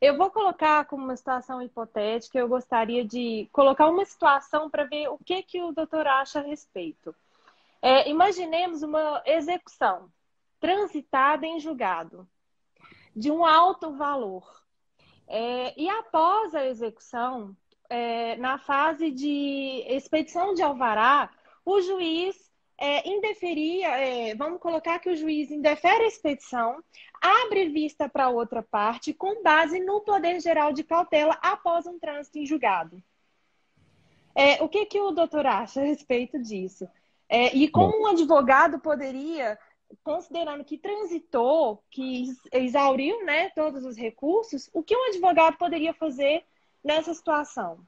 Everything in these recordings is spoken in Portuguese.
Eu vou colocar como uma situação hipotética, eu gostaria de colocar uma situação para ver o que o doutor acha a respeito. Imaginemos uma execução transitada em julgado de um alto valor. E após a execução, na fase de expedição de alvará, o juiz indeferia, vamos colocar que o juiz indefere a expedição, abre vista para outra parte com base no poder geral de cautela após um trânsito em julgado. O que o doutor acha a respeito disso? E Bom, como um advogado poderia, considerando que transitou, que exauriu, né, todos os recursos, o que um advogado poderia fazer nessa situação?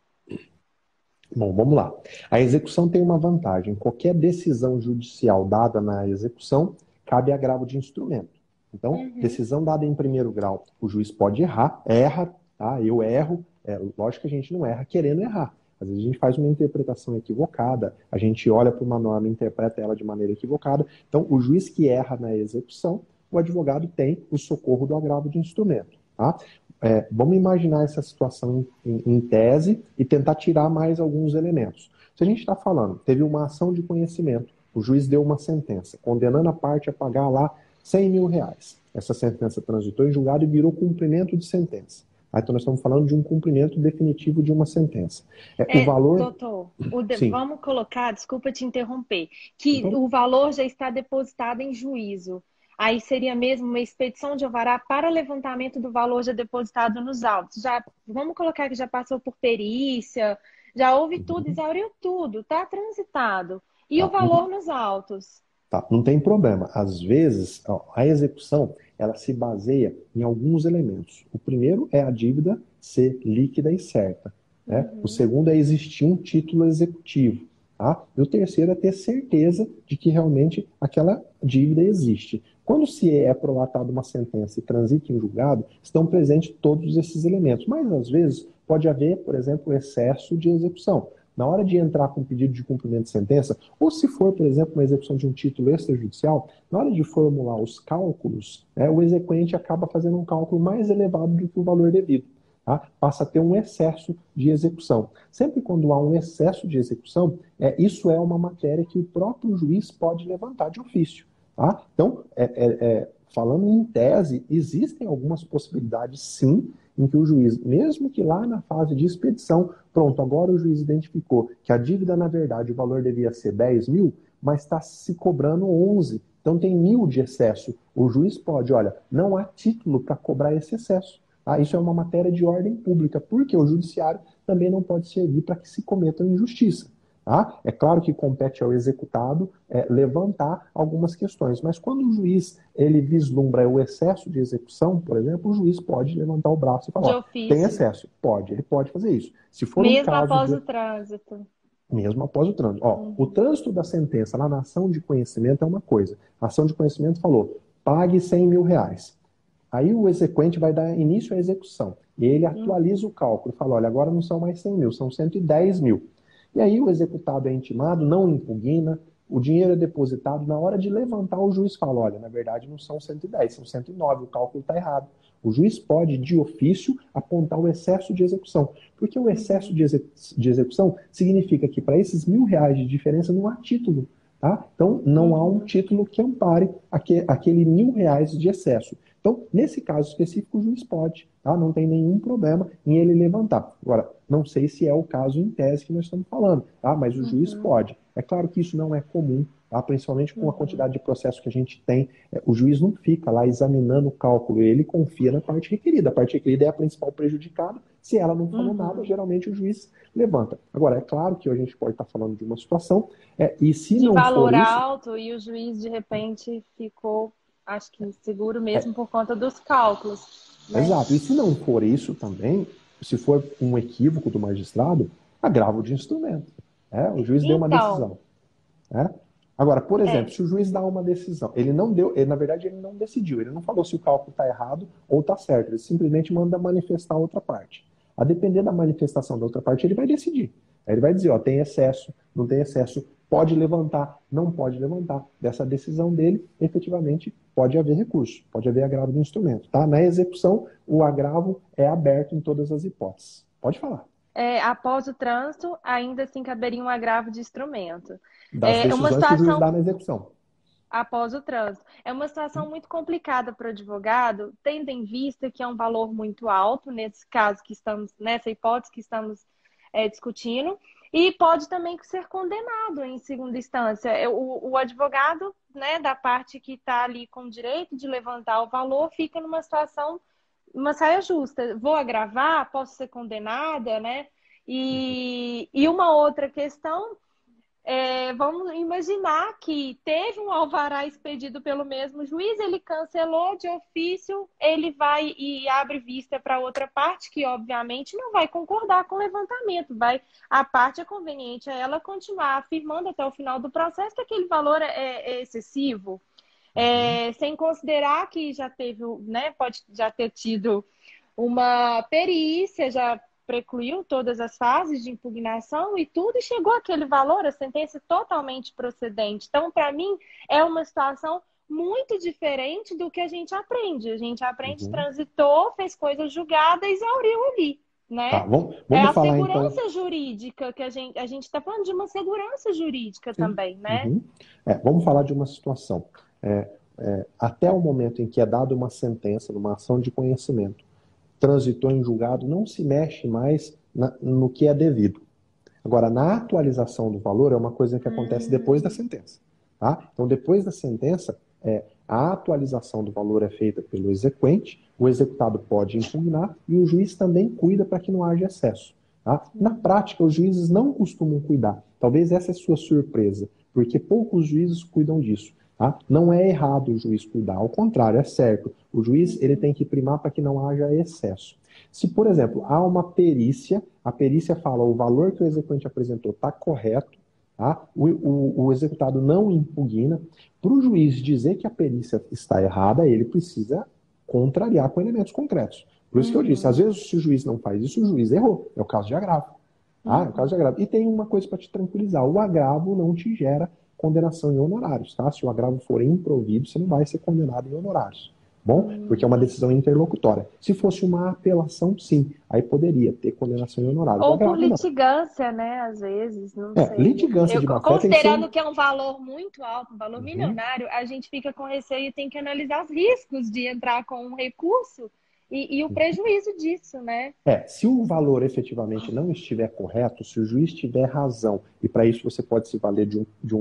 bom, vamos lá. A execução tem uma vantagem. Qualquer decisão judicial dada na execução cabe agravo de instrumento. Então, Uhum. decisão dada em primeiro grau, o juiz pode errar, erra, tá? Eu erro. Lógico que a gente não erra querendo errar. Às vezes a gente faz uma interpretação equivocada, a gente olha para uma norma e interpreta ela de maneira equivocada. Então, o juiz que erra na execução, o advogado tem o socorro do agravo de instrumento, tá? Vamos imaginar essa situação em tese e tentar tirar mais alguns elementos. Se a gente está falando, teve uma ação de conhecimento, o juiz deu uma sentença, condenando a parte a pagar lá R$ 100.000. Essa sentença transitou em julgado e virou cumprimento de sentença. Então nós estamos falando de um cumprimento definitivo de uma sentença. O valor... Doutor, Sim. vamos colocar, desculpa te interromper, que o valor já está depositado em juízo. Aí seria mesmo uma expedição de alvará para levantamento do valor já depositado nos autos. Vamos colocar que já passou por perícia, já houve tudo, Uhum. exauriu tudo, está transitado. E o Tá. valor nos autos? Tá, não tem problema. Às vezes, ó, a execução, ela se baseia em alguns elementos. O primeiro é a dívida ser líquida e certa, né? O Uhum. segundo é existir um título executivo, tá? E o terceiro é ter certeza de que realmente aquela dívida existe. Quando se é prolatada uma sentença e transita em julgado, estão presentes todos esses elementos. Mas, às vezes, pode haver, por exemplo, excesso de execução. Na hora de entrar com pedido de cumprimento de sentença, ou se for, por exemplo, uma execução de um título extrajudicial, na hora de formular os cálculos, né, o exequente acaba fazendo um cálculo mais elevado do que o valor devido. Tá? Passa a ter um excesso de execução. Sempre quando há um excesso de execução, isso é uma matéria que o próprio juiz pode levantar de ofício. Tá? Então, falando em tese, existem algumas possibilidades, sim, em que o juiz, mesmo que lá na fase de expedição, pronto, agora o juiz identificou que a dívida, na verdade, o valor devia ser 10 mil, mas está se cobrando 11. Então tem 1.000 de excesso. O juiz pode, olha, não há título para cobrar esse excesso. Tá? Isso é uma matéria de ordem pública, porque o judiciário também não pode servir para que se cometam injustiça. Tá? É claro que compete ao executado levantar algumas questões, mas quando o juiz ele vislumbra o excesso de execução, por exemplo, o juiz pode levantar o braço e falar, De ó, tem ofício, excesso. Pode, ele pode fazer isso. Se for um mesmo caso após de o trânsito. mesmo após o trânsito. Ó, o Uhum. trânsito da sentença lá na ação de conhecimento é uma coisa. A ação de conhecimento falou, pague R$ 100.000. Aí o exequente vai dar início à execução. E ele Uhum. atualiza o cálculo e fala, olha, agora não são mais 100 mil, são 110 mil. E aí o executado é intimado, não impugna, o dinheiro é depositado. Na hora de levantar, o juiz fala, olha, na verdade não são 110, são 109, o cálculo está errado. O juiz pode, de ofício, apontar o excesso de execução. Porque o excesso Uhum. de execução significa que para esses R$ 1.000 de diferença não há título. Tá? Então, não há um Uhum. título que ampare aquele R$ 1.000 de excesso. Então, nesse caso específico, o juiz pode, tá? Não tem nenhum problema em ele levantar. Agora, não sei se é o caso em tese que nós estamos falando, tá? Mas o juiz Uhum. pode. É claro que isso não é comum, tá? Principalmente com a Uhum. quantidade de processos que a gente tem. O juiz não fica lá examinando o cálculo, ele confia na parte requerida. A parte requerida é a principal prejudicada. Se ela não falou nada, Uhum. geralmente o juiz levanta. Agora, é claro que a gente pode estar falando de uma situação, e se De não for valor isso, alto e o juiz de repente ficou, acho que inseguro mesmo é, por conta dos cálculos, né? exato. E se não for isso também, se for um equívoco do magistrado, agravo de instrumento. O juiz deu uma Então, decisão. Né? Agora, por exemplo, é, se o juiz dá uma decisão, ele não deu, na verdade, ele não decidiu, ele não falou se o cálculo está errado ou está certo, ele simplesmente manda manifestar a outra parte. A depender da manifestação da outra parte, ele vai decidir. Aí ele vai dizer, ó, tem excesso, não tem excesso. Pode levantar, não pode levantar. Dessa decisão dele, efetivamente, pode haver recurso, pode haver agravo do instrumento. Tá? Na execução, o agravo é aberto em todas as hipóteses. Pode falar. Após o trânsito, ainda assim caberia um agravo de instrumento. Das É uma decisões que o juiz situação dá na execução. após o trânsito. É uma situação muito complicada para o advogado, tendo em vista que é um valor muito alto, nesse caso que estamos, nessa hipótese que estamos discutindo, e pode também ser condenado em segunda instância. O advogado, né, da parte que está ali com o direito de levantar o valor, fica numa situação, uma saia justa. Vou agravar, posso ser condenada, né? E uma outra questão vamos imaginar que teve um alvará expedido pelo mesmo juiz, ele cancelou de ofício, ele vai e abre vista para outra parte, que obviamente não vai concordar com o levantamento. A parte é conveniente a ela continuar afirmando até o final do processo que aquele valor é excessivo. Sem considerar que já teve, né, pode já ter tido uma perícia, já precluiu todas as fases de impugnação e tudo, e chegou àquele valor, a sentença totalmente procedente. Então, para mim, é uma situação muito diferente do que a gente aprende. A gente aprende, transitou, fez coisa julgada e exauriu ali, né? Tá, vamos A falar segurança então. jurídica que a gente está falando de uma segurança jurídica também, né? Vamos falar de uma situação. Até o momento em que é dada uma sentença, numa ação de conhecimento, transitou em julgado, não se mexe mais no que é devido. Agora, na atualização do valor, é uma coisa que acontece depois da sentença. Tá? Então, depois da sentença, a atualização do valor é feita pelo exequente, o executado pode impugnar e o juiz também cuida para que não haja excesso. Tá? Na prática, os juízes não costumam cuidar. Talvez essa é a sua surpresa, porque poucos juízes cuidam disso. Tá? Não é errado o juiz cuidar, ao contrário, é certo. O juiz ele tem que primar para que não haja excesso. Se, por exemplo, há uma perícia, a perícia fala o valor que o exequente apresentou está correto, tá? O executado não impugna, para o juiz dizer que a perícia está errada, ele precisa contrariar com elementos concretos. Por isso que eu disse, às vezes se o juiz não faz isso, o juiz errou. É o caso de agravo. Tá? É o caso de agravo. E tem uma coisa para te tranquilizar, o agravo não te gera condenação em honorários, tá? Se o agravo for improvido, você não vai ser condenado em honorários. Bom? Porque é uma decisão interlocutória. Se fosse uma apelação, sim, aí poderia ter condenação em honorários. Ou por litigância, né? Às vezes, não sei. Litigância de má-fé considerando que é um valor muito alto, um valor milionário, a gente fica com receio e tem que analisar os riscos de entrar com um recurso e o prejuízo disso, né? Se o valor efetivamente não estiver correto, se o juiz tiver razão, e para isso você pode se valer de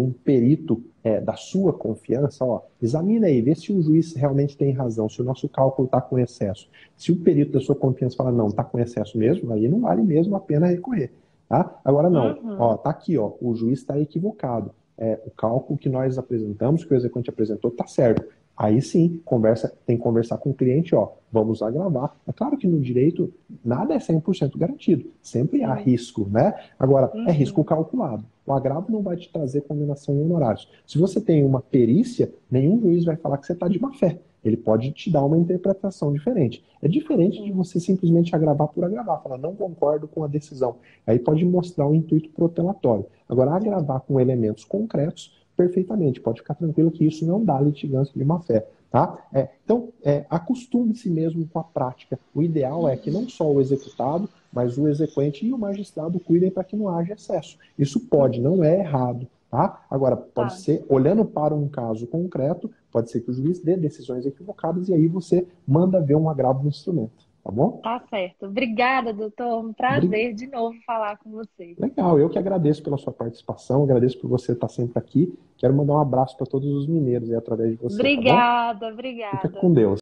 um perito da sua confiança, examina aí, vê se o juiz realmente tem razão, se o nosso cálculo está com excesso. Se o perito da sua confiança fala, não, está com excesso mesmo, aí não vale mesmo a pena recorrer. Tá? Agora não, tá aqui, o juiz está equivocado. O cálculo que nós apresentamos, que o exequente apresentou, está certo. Aí sim, tem que conversar com o cliente, vamos agravar. É claro que no direito nada é 100% garantido, sempre há risco, né? Agora, é risco calculado. O agravo não vai te trazer condenação em honorários. Se você tem uma perícia, nenhum juiz vai falar que você está de má fé. Ele pode te dar uma interpretação diferente. É diferente de você simplesmente agravar por agravar, falar não concordo com a decisão. Aí pode mostrar um intuito protelatório. Agora, agravar com elementos concretos, perfeitamente. Pode ficar tranquilo que isso não dá litigância de má-fé. Tá? Então, acostume-se mesmo com a prática. O ideal é que não só o executado, mas o exequente e o magistrado cuidem para que não haja excesso. Isso pode, não é errado. Tá? Agora, pode ser, olhando para um caso concreto, pode ser que o juiz dê decisões equivocadas e aí você manda ver um agravo no instrumento. Tá bom? Tá certo. Obrigada, doutor. Um prazer de novo falar com você. Legal, eu que agradeço pela sua participação, agradeço por você estar sempre aqui. Quero mandar um abraço para todos os mineiros aí através de você. Obrigada, tá bom? obrigada. Fica com Deus.